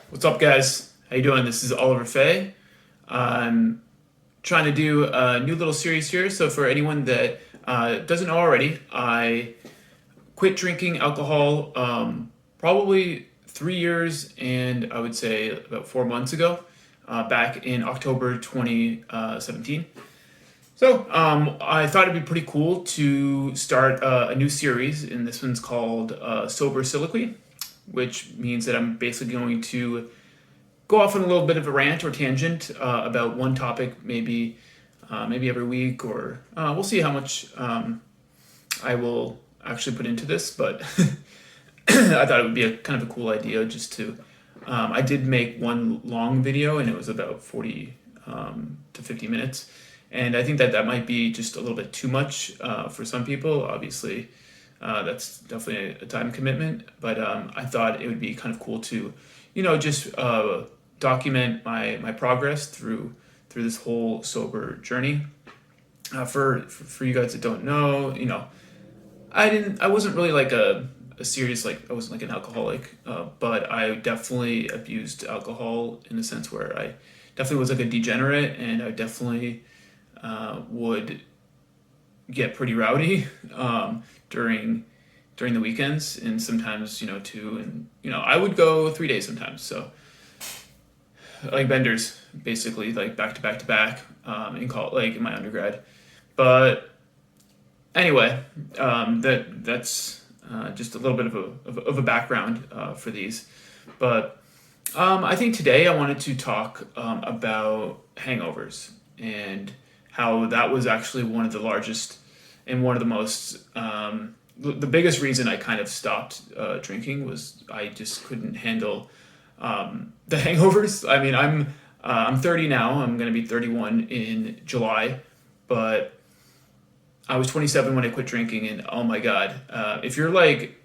What's up, guys? How you doing? This is Oliver Fay. I'm trying to do a new little series here. So for anyone that doesn't know already, I quit drinking alcohol probably 3 years and I would say about 4 months ago, back in October 2017. So I thought it'd be pretty cool to start a new series, and this one's called Soliloquy, which means that I'm basically going to go off on a little bit of a rant or tangent about one topic, maybe every week, or we'll see how much I will actually put into this. But I thought it would be a kind of a cool idea just to. I did make one long video, and it was about 40 to 50 minutes, and I think that that might be just a little bit too much for some people. Obviously, that's definitely a time commitment, but I thought it would be kind of cool to, just document my progress through this whole sober journey. For you guys that don't know, I wasn't really like a serious, like I wasn't like an alcoholic, but I definitely abused alcohol in a sense where I definitely was like a degenerate, and I definitely would get pretty rowdy during the weekends, and sometimes two, and I would go 3 days sometimes. So like benders, basically, like back to back to back, like in my undergrad. But anyway, that's just a little bit of a background for these. But I think today I wanted to talk about hangovers and how that was actually one of the largest and one of the most the biggest reason I kind of stopped drinking was I just couldn't handle the hangovers. I mean, I'm 30 now. I'm gonna be 31 in July, but I was 27 when I quit drinking, and oh my god, if you're like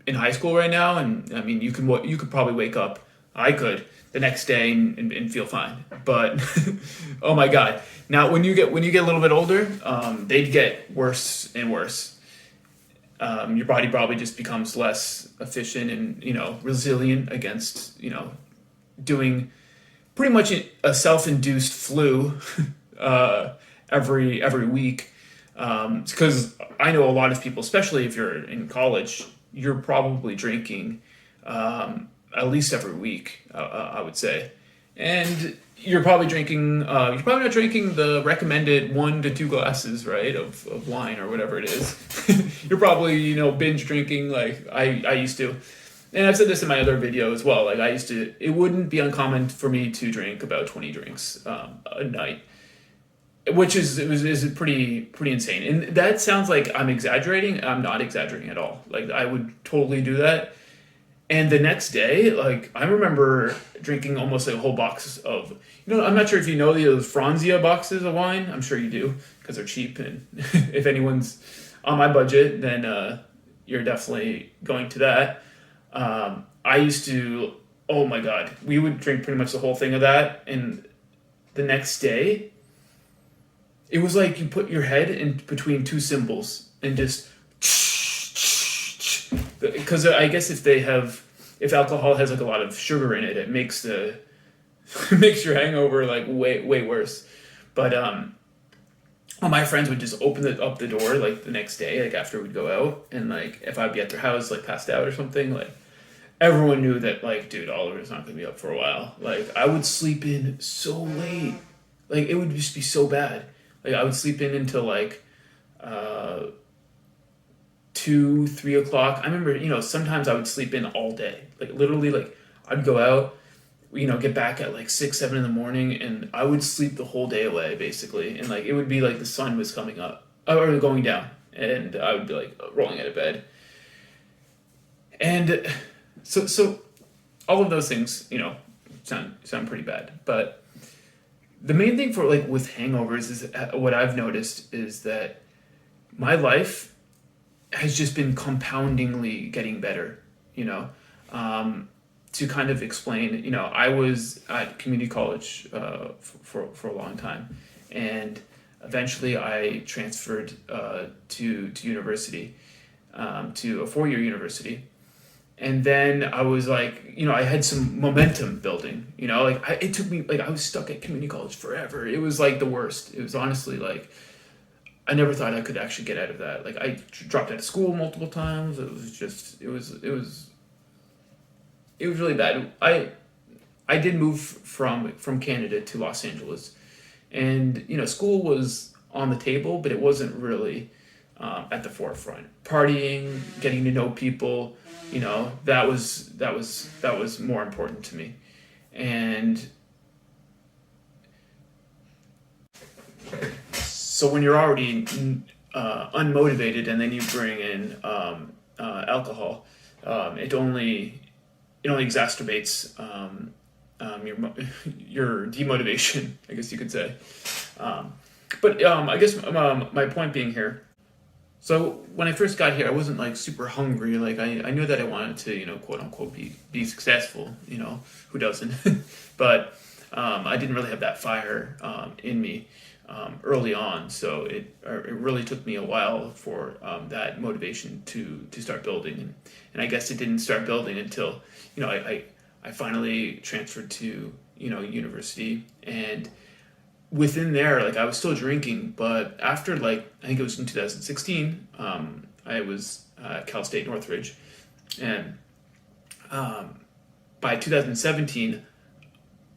in high school right now, and I mean, you could probably wake up. I could the next day and feel fine, but oh my god, now when you get a little bit older, they'd get worse and worse. Your body probably just becomes less efficient and resilient against doing pretty much a self-induced flu every week. Because I know a lot of people, especially if you're in college, you're probably drinking at least every week. I would say, and you're probably drinking. You're probably not drinking the recommended 1 to 2 glasses, right, of wine or whatever it is. You're probably binge drinking like I used to. And I've said this in my other video as well. Like I used to, it wouldn't be uncommon for me to drink about 20 drinks a night, which is pretty insane. And that sounds like I'm exaggerating. I'm not exaggerating at all. Like I would totally do that. And the next day, like I remember drinking almost like a whole box of, I'm not sure if you know those Franzia boxes of wine. I'm sure you do because they're cheap. And if anyone's on my budget, then you're definitely going to that. I used to, oh my God, we would drink pretty much the whole thing of that. And the next day, it was like you put your head in between two cymbals and just, because I guess if alcohol has like a lot of sugar in it, it makes makes your hangover like way worse. But all my friends would just open up the door like the next day, like after we'd go out, and like if I'd be at their house like passed out or something, like everyone knew that like, dude, Oliver's not gonna be up for a while. Like I would sleep in so late, like it would just be so bad. Like I would sleep in until like 2, 3 o'clock. I remember, sometimes I would sleep in all day. Like literally, like I'd go out, get back at like 6, 7 in the morning, and I would sleep the whole day away basically. And like it would be like the sun was coming up or going down, and I would be like rolling out of bed. And so all of those things, sound pretty bad. But the main thing for like with hangovers is what I've noticed is that my life has just been compoundingly getting better, to kind of explain, I was at community college for a long time, and eventually I transferred to university, to a 4-year university, And then I was like, I had some momentum building, like it took me, like I was stuck at community college forever. It was like the worst. It was honestly like, I never thought I could actually get out of that. Like I dropped out of school multiple times. It was just, it was really bad. I did move from Canada to Los Angeles, and school was on the table, but it wasn't really at the forefront. Partying, getting to know people, that was more important to me, and so when you're already unmotivated, and then you bring in alcohol, it only exacerbates your demotivation, I guess you could say. But I guess my point being here. So when I first got here, I wasn't like super hungry. Like I knew that I wanted to, quote unquote, be successful. Who doesn't? But I didn't really have that fire in me early on. So it really took me a while for that motivation to start building, and I guess it didn't start building until I finally transferred to university, and within there, like I was still drinking, but after like I think it was in 2016, I was at Cal State Northridge, and by 2017,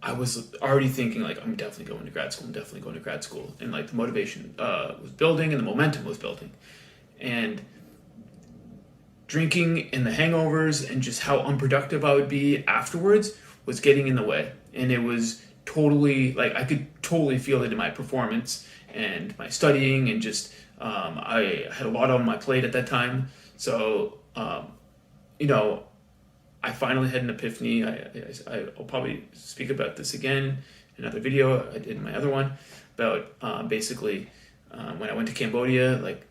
I was already thinking like I'm definitely going to grad school. I'm definitely going to grad school, and like the motivation was building and the momentum was building, and drinking and the hangovers and just how unproductive I would be afterwards was getting in the way, and it was totally like I could totally feel it in my performance and my studying, and just I had a lot on my plate at that time. So I finally had an epiphany. I'll probably speak about this again in another video I did in my other one about basically when I went to Cambodia, like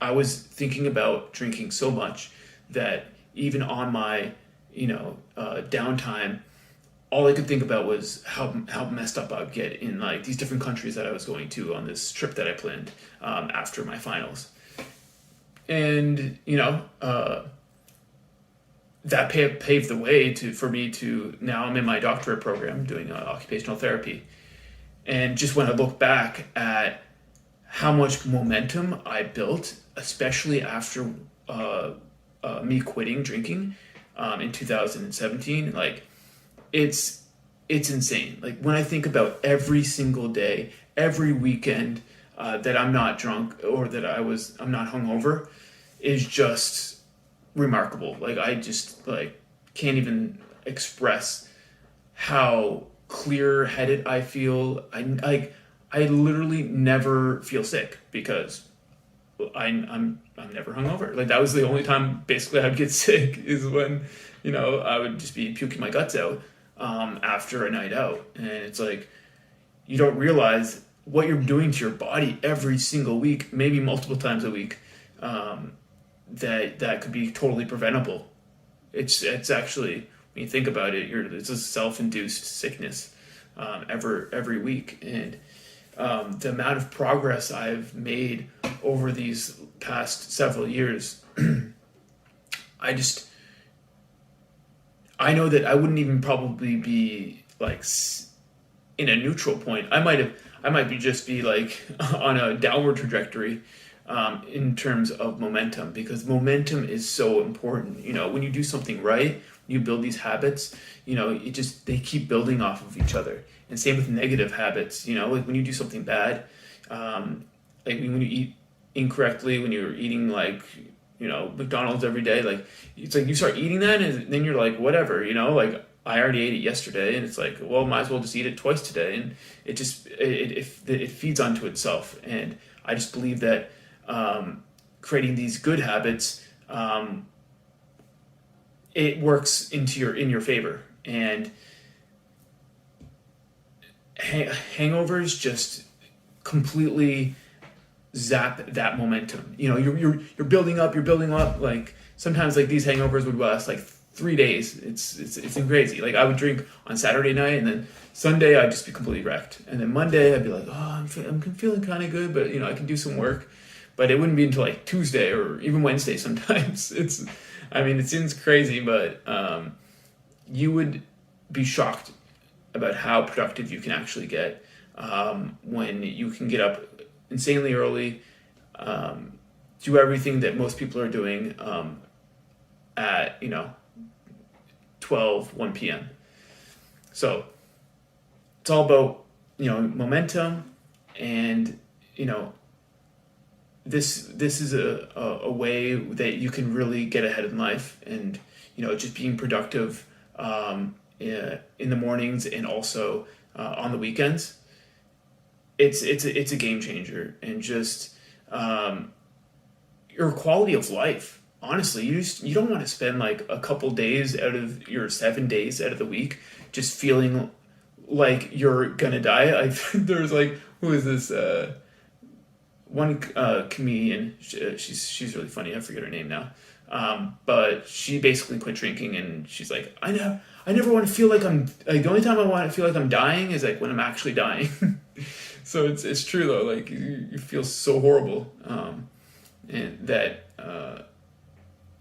I was thinking about drinking so much that even on my downtime, all I could think about was how messed up I would get in like these different countries that I was going to on this trip that I planned after my finals. And that paved the way for me to now I'm in my doctorate program doing occupational therapy. And just when I look back at how much momentum I built, especially after me quitting drinking in 2017, like it's insane. Like when I think about every single day, every weekend that I'm not drunk or that I'm not hungover is just remarkable. Like I just like can't even express how clear-headed I feel. I literally never feel sick because I'm never hungover. Like that was the only time basically I'd get sick is when I would just be puking my guts out after a night out, and it's like you don't realize what you're doing to your body every single week, maybe multiple times a week. That could be totally preventable. It's actually when you think about it, it's a self-induced sickness every week, and the amount of progress I've made over these past several years, I know that I wouldn't even probably be like in a neutral point. I might just be like on a downward trajectory in terms of momentum, because momentum is so important. When you do something right, you build these habits, they keep building off of each other. And same with negative habits, like when you do something bad, like when you eat incorrectly, when you're eating like, McDonald's every day, like it's like you start eating that and then you're like, whatever, like I already ate it yesterday, and it's like, well, might as well just eat it twice today. And it just, it feeds onto itself. And I just believe that creating these good habits, it works in your favor. And hangovers just completely zap that momentum. You're building up. Like sometimes like these hangovers would last like 3 days. It's crazy. Like I would drink on Saturday night, and then Sunday I'd just be completely wrecked, and then Monday I'd be like, oh, I'm feeling kind of good, but I can do some work. but it wouldn't be until like Tuesday or even Wednesday sometimes. It seems crazy, but you would be shocked about how productive you can actually get when you can get up insanely early, do everything that most people are doing at 1 p.m. So it's all about momentum, and this is a way that you can really get ahead in life, and just being productive in the mornings and also on the weekends. It's a game changer, and just your quality of life. Honestly, you don't want to spend like a couple days out of your 7 days out of the week just feeling like you're gonna die. There's like, who is this? One comedian. She's really funny. I forget her name now. But she basically quit drinking, and she's like, I never want to feel like I'm like, the only time I want to feel like I'm dying is like when I'm actually dying. So it's true though. Like you feel so horrible, and that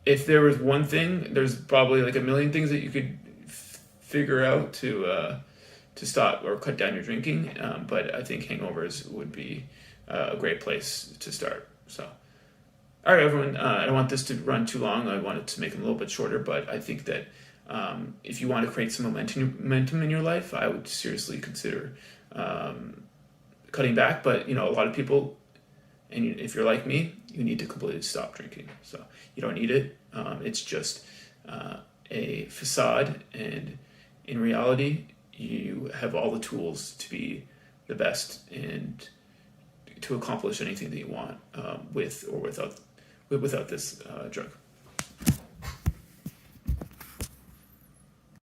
if there was one thing, there's probably like a million things that you could figure out to stop or cut down your drinking. But I think Hangovers would be a great place to start. So, all right, everyone. I don't want this to run too long. I wanted to make it a little bit shorter, but I think that if you want to create some momentum in your life, I would seriously consider cutting back. But a lot of people, and if you're like me, you need to completely stop drinking. So you don't need it. It's just a facade, and in reality, you have all the tools to be the best and to accomplish anything that you want with or without this drug.